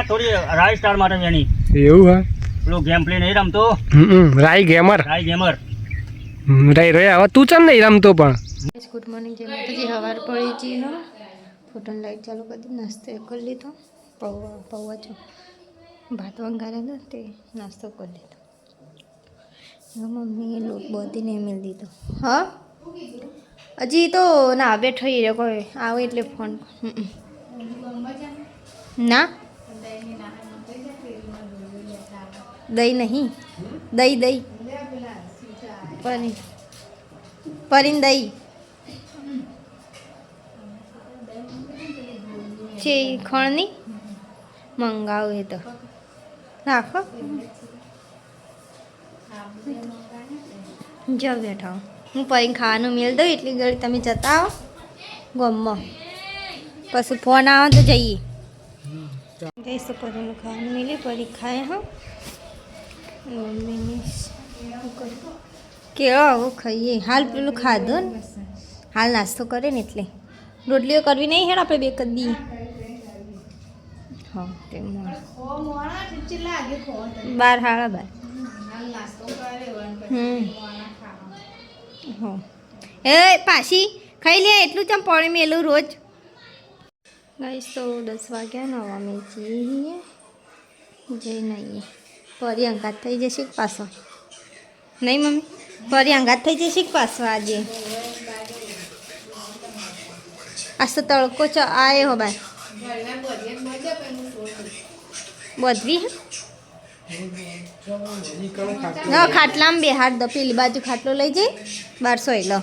થોડી રાઈ સ્ટાર માટે વેણી એવું હા પેલો ગેમ પ્લે નહીં રમતો રાઈ ગેમર ગેમર રાઈ રે હવે તું ચમ નહીં રમતો પણ ગુડ મોર્નિંગ જય માતાજી હવાર પડી જી હો ફોટોની લાઈટ ચાલુ કરી નાસ્તો કરી લીધો પૌવા છો ભાત વંગારેલો તે નાસ્તો કરી લીધો મમ્મીએ લોટ બધીને મેળ દીધો હા હજી તો ના બેઠો રહ્યો કોઈ આવે એટલે ફોન ના દહીં નહીં દહીં પરીને દહીં છે ખણની મંગાવું એ તો રાખો જો બેઠા હું પરીને ખાવાનું મેળ દઉં એટલી ઘડી તમે જતા આવો ગમમાં પછી ફોન આવે તો જઈએ જઈશ તો પરીનું ખાવાનું મેળ્યું પરી ખાય હા મમ્મીને કેળો આવું ખાઈએ હાલ પેલું ખાધું ને હાલ નાસ્તો કરે ને એટલે રોટલીઓ કરવી નહીં હેડ આપણે બે કદ દઈએ હા તે બાર હાડા બાર હા એ પાછી ખાઈ લે એટલું ચમ પડે મેલું રોજ ગાઈસ તો 10 વાગ્યા ને અમે જઈએ જઈ નહીં પરી અંગાત થઈ જશે પાછો નહીં મમ્મી પરી અંગાત થઈ જશે પાછો આજે આજ તો તડકો આવ્યો હો બાય બધવી ના ખાટલામાં બે હાથ દો પેલી બાજુ ખાટલો લઈ જઈ 1200 લો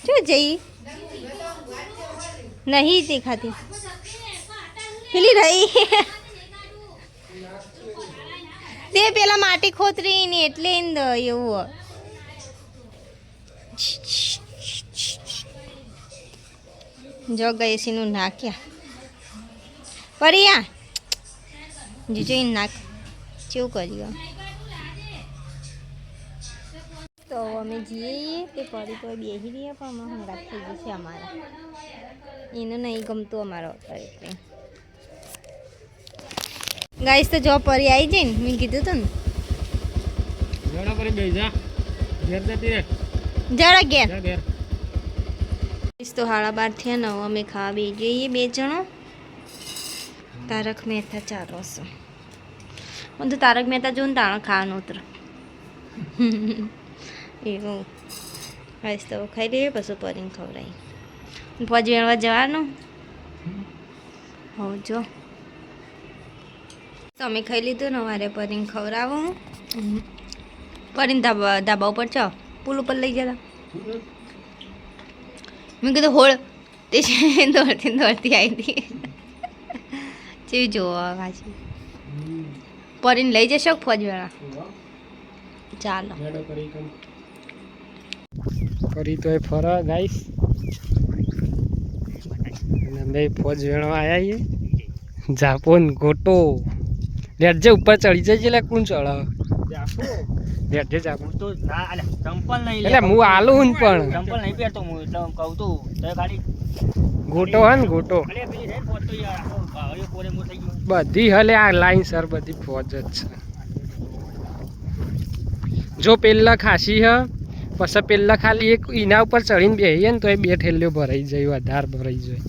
શું જઈ નહીં દેખાતી પેલી રહી તે પેલા માટી ખોતરી ને એટલે એવું જો ગયેસીનું નાખ્યા પરિયા જીજો નાખ કેવું કર્યું તો અમે જઈએ તે પરી તો બેસી રહ્યા પણ અમે હંગાત થઈ જશે અમારા એને નહીં ગમતું અમારો એટલે ગાઈસ તો જો પરી આવી જાય ને મેં કીધું તું ને જરા ઘેર તો 12:30 થયા ને અમે ખાવા બે જઈએ બે જણો તારક મહેતા ચાલો છો હું તો તારક મહેતા જોઉં ને તાણે ખાવાનું ઉતર એવું ગાઈસ તો ખાઈ લઈએ પછી પરીને ખવડાવી પછી વેણવા જવાનું હો જો તમે ખાઈ લીધું ને વારે પરીને ખવડાવું પરીને ધાબા ઉપર છો પુલ ઉપર લઈ જતા મેં કીધું હોળ તે દોડતી દોડતી આવી હતી જેવી જોવા પાછી પરીને લઈ જશો ફોજવેળા ચાલો કરી તો ફરા ગાઈસ અમે ફોજ વેણવા આવ્યા છીએ જાપોન ગોટો લેટજે ઉપર ચડી જજે લે કોણ ચડાવ લેટજે જાપો તો ના અલે ચંપલ નહીં એટલે હું આલું ને પણ ચંપલ નહીં પહેરતો હું એટલે કહું તું તો ખાલી ગોટો હે ને ગોટો અલે પેલી રે ફોટ તો યાર ભાઈ કોરે મો થઈ ગયો બધી હલે આ લાઈન સર બધી ફોજ જ છે જો પેલા ખાસી હ પછી પેલા ખાલી એક ઈના ઉપર ચડીને બેહીએ ને તો એ બે ઠેલ્યો ભરાઈ જાય વધારે ભરાઈ જાય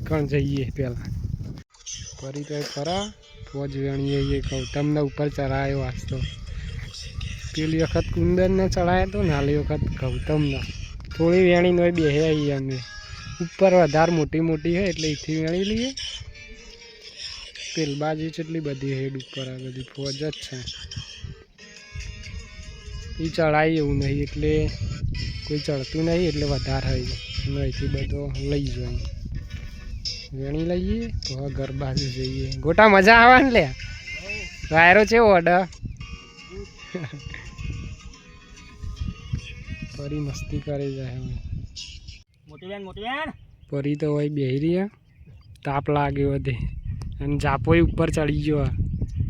કોણ જઈએ પેલા ફરી તો ખરા ફોજ વેણીએ એ ગૌતમને ઉપર ચડાયો વાસ્તો પેલી વખત કુંદનને ચડાયો તો નાલી વખત ગૌતમને થોડી વેણીને હોય બેહે આવીએ અમે ઉપર વધારે મોટી મોટી હોય એટલે એથી વેણી લઈએ પેલ બાજુ કેટલી બધી હેડ ઉપર આ બધી ફોજ જ છે એ ચડાય એવું નહીં એટલે કોઈ ચડતું નહીં એટલે વધારે હોય અહીંથી બધો લઈ જાય વેણી લઈએ તો હવે ઘર બાજુ જઈએ ગોટા મજા આવે ને લે વાયરો છે ઓર્ડર પરી મસ્તી કરી જાય હવે મોટી બેન પરી તો હોય બેહી રહ્યા તાપ લાગ્યો હતી અને જાપોય ઉપર ચડી ગયો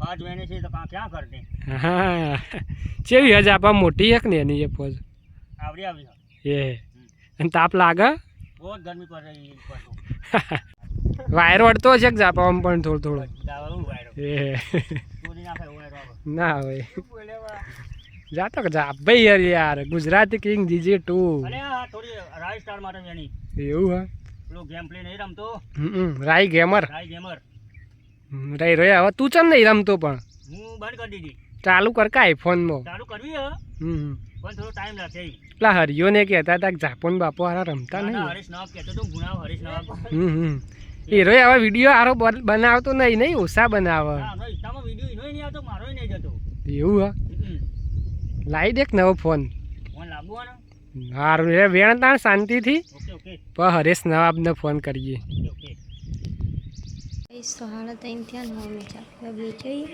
પાંચ મહિને છે તો ક્યાં કરતે હા ચેવી હજ આપા મોટી એક ને એની એ ફોજ આવડી આવી એ અને તાપ લાગે બહુ જ ગરમી પડે છે પાછું. વાયરો અડતો હશે કે જાપામાં પણ થોડો થોડો દાવાનું વાયરો. એ ચોરી નાખે વાયરો આવે. ના હોય જાતો કે જા ભાઈ યાર યાર ગુજરાતી કિંગ જીજે 2 અરે આ થોડી રાજસ્થાન માટે એની એવું હા પેલો ગેમ પ્લે નહીં રમતો રાઈ ગેમર રાય ગેમર રાઈ રહ્યા હવે તું ચમ નહીં રમતો પણ હું બંધ કરી દીધી. ચાલુ કર કા આઈફોનમાં ચાલુ કરવી હે પણ થોડો ટાઈમ લાગશે. પેલા હરિયોને કહેતા હતા કે જાપોન બાપો હારા રમતા ના, નહીં હરીશ નવાબ કહેતો તો ગુણાવ હરીશ નવાબ. હીરો હવે વિડીયો હારો બનાવતો નહીં ઓછા બનાવે હા, હમણાં ઇન્સ્ટામાં વિડીયો એનોય નહીં આવતો, મારોય નહીં જતો. એવું હા લાવી દે નવો ફોન ફોન લાવવો ને. હારું એ વેણ તાણ શાંતિથી ઓકે ઓકે પણ હરેશ નવાબને ફોન કરીએ ઓકે. સહારા ત્રણ થયા ને મમ્મી ચાલે બે જઈએ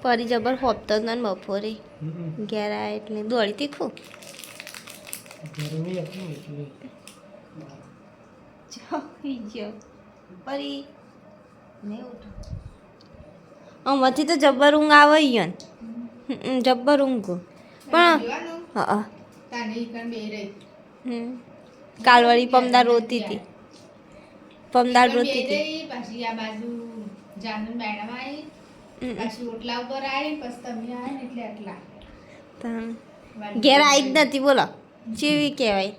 પરી જબર હોપતો ને બપોરે ઘેર આવે એટલે દોડી તીખું પરી નહીં ઉઠો આમાંથી તો જબ્બર ઊંઘ આવે યન જબ્બર ઊંઘ પણ હા કાલવાળી પમદાર રોતી હતી પમદાર રોતી હતી પછી આ બાજુ જાનુ મેડમ આવી પછી ઓટલા ઉપર આવી પછી તમે આવ્યા ને એટલે આટલા ઘેર આવી જ નથી બોલો જેવી કહેવાય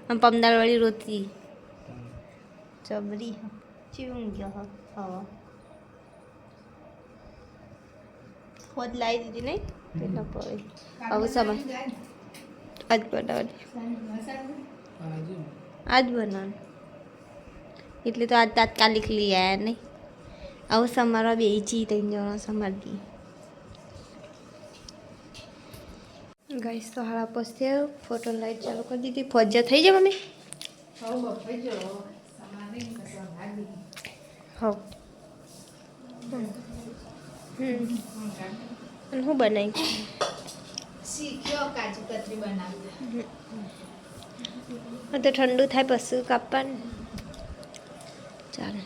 આમ પમદારવાળી રોતી જબરી ચેવી ઊંઘ્યો હવે ખોદ લાવી દીધી નહીં પેલા પડે હવે સમજ આજ બનાવવાની આજ બનાવવાનું એટલે તો આજ તાત્કાલિક લઈ આવ્યા નહીં આવું સમારવા બે જી ત્રણ જણા સમારી દઈએ ગાઈસ તો હાડા પછી ફોટો લાઈટ ચાલુ કરી દીધી ફોજા થઈ જાય મમ્મી હવ અને હું બનાવી શીખ્યો કાજુ કતરી બનાવતા તો ઠંડુ થાય પછી કાપવાનું ચાલે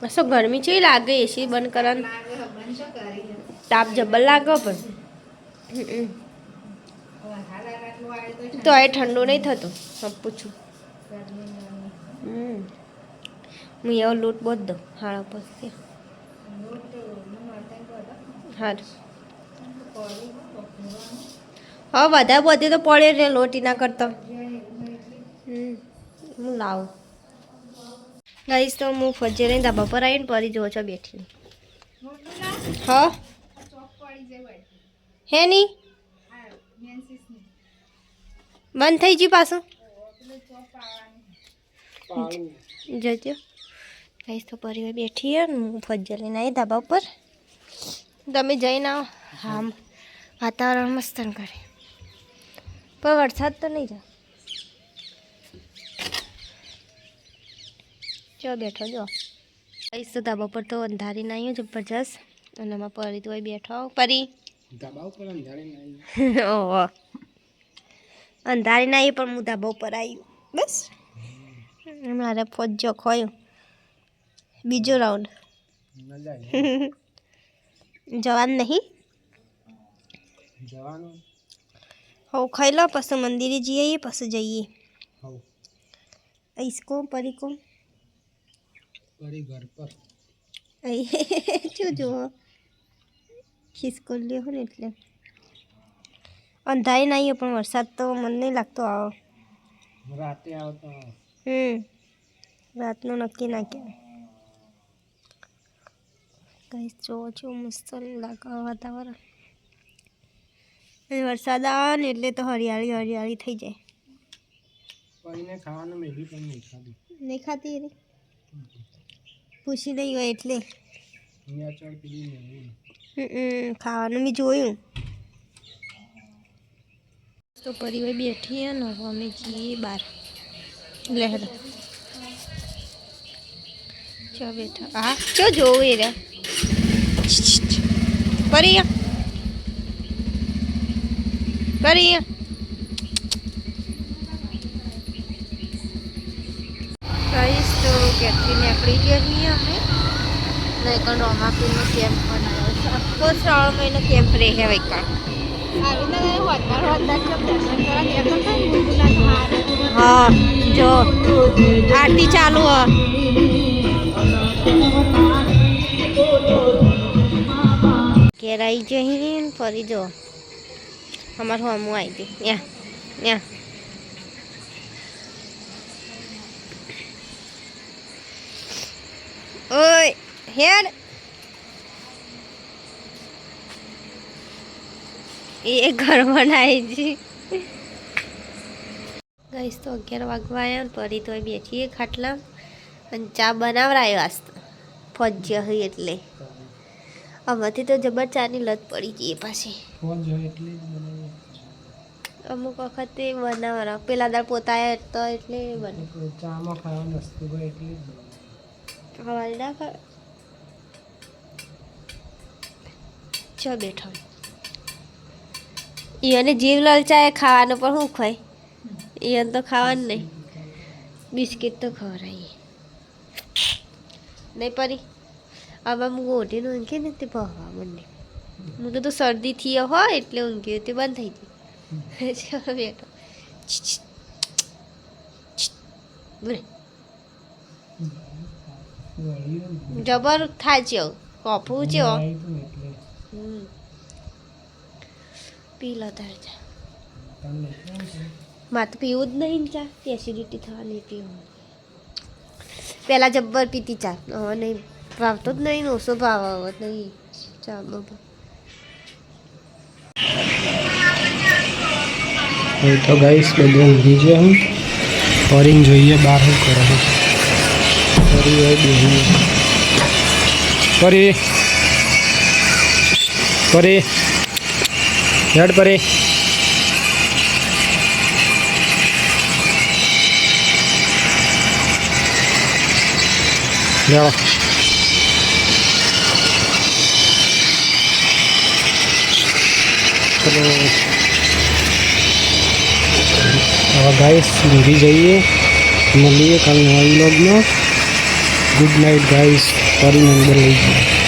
બસ ગરમી છે લાગે એસી બંધ કરવાનું તાપ જબ્બર લાગે પણ તો એ ઠંડુ નહીં થતું હું પૂછું હું એવો લોટ બહુ દઉં હાડા પછી સારું હવે વધારે બધે તો પડે રે લોટી ના કરતો હું લાવું ગાઈશ તો હું ફજે નહીં ધાબા પર આવીને પરી જો છો બેઠી હા હે નહીં બંધ થઈ ગયું પાછું જજો ગાઈશ તો પરી બેઠી હે હું ફજે લઈને આવી ધાબા ઉપર તમે જઈને આવો હા વાતાવરણ મસ્ત કરે પણ વરસાદ તો નહીં જાય ચો બેઠો જો આવીશ તો ધાબા પર તો અંધારી ના આવ્યું જબરજસ્ત અને એમાં પરી તો બેઠો પરી ઓહો અંધારી ના આવી પણ હું ધાબા ઉપર આવ્યું બસ મારે ફોજો ખોયું બીજો રાઉન્ડ જવાનું નહીં હવ ખાઈ લો પછી મંદિરે જઈએ પછી જઈએ ઈસકો પરી કો ઘર પર શું જુઓ ખિસકો લ્યો ને એટલે અંધારી ના આવ્યો પણ વરસાદ તો મને નહીં લાગતો આવો રાતે આવતો રાતનું નક્કી ના કહેવાય કઈ જોવો છો મસ્ત લાગે વાતાવરણ વરસાદ આવે ને એટલે તો હરિયાળી હરિયાળી થઈ જાય કોઈને ખાવાનું મેગી પણ નહીં ખાધી નહીં ખાતી રે પૂછી નહીં હોય એટલે ખાવાનું બી જોયું તો પરિવાર બેઠી ને અમે જઈએ બહાર લહેર ચો બેઠા હા ચો જોવું એ રે પરી પરી કહીશ તો કેટરીને આપણી ગઈ અમે વૈકણ રોમાપીરનો કેમ્પ બનાવ્યો છે આખો 3 મહિનો કેમ્પ રહે વૈકણ હા હા જો આરતી ચાલુ હ ઘેર આવી જઈ ફરી જો અમારું હમું આવી ગયું ત્યાં ત્યાં ઓય હેડ એ ઘરમાં આવી જી ગઈશ તો 11 વાગવા આવ્યા ને પરી તો બેઠીએ ખાટલા અને ચા બનાવરાયો આજ તો ફજ્યા હોય એટલે આમાંથી તો જબર ચાની લત પડી ગઈ પાછી અમુક વખતે બનાવરા પેલા દાળ પોતા તો એટલે બને ચામાં ખાવા વસ્તુ હોય એટલે હવાલ ના કર ચો બેઠો એને જીવ લલચાય ખાવાનું પણ શું ખાય એને તો ખાવાનું નહીં બિસ્કિટ તો ખવડાવીએ નહીં પરી આમાં હું ઓઢીને ઊંઘી ને તે ભવા મને હું તો શરદી થઈ હોય એટલે ઊંઘી તે બંધ થઈ ગઈ ચાલો બેઠો જબર થાય છે કોફું છે પી લો તાર ચા મારે તો પીવું જ નહીં ચા એસિડિટી થવાની પીવું પહેલાં જબ્બર પીતી ચા હવે નહીં ભાવતો જ નહીં ઓછો ભાવ આવે નહીં ચા બાબા તો ગાઈસ બધું ઊંઘી છે હું ફરીને જોઈએ બહાર શું કરે છે ફરી હોય બેહી ફરી ફરી હેડ ફરી જાઓ ચલો હવે ગાઈસ ઊંઘી જઈએ મળીએ કાલ નવા વ્લોગમાં ગુડ નાઇટ ગાઈસ ફરી અંદર લઈ જઈએ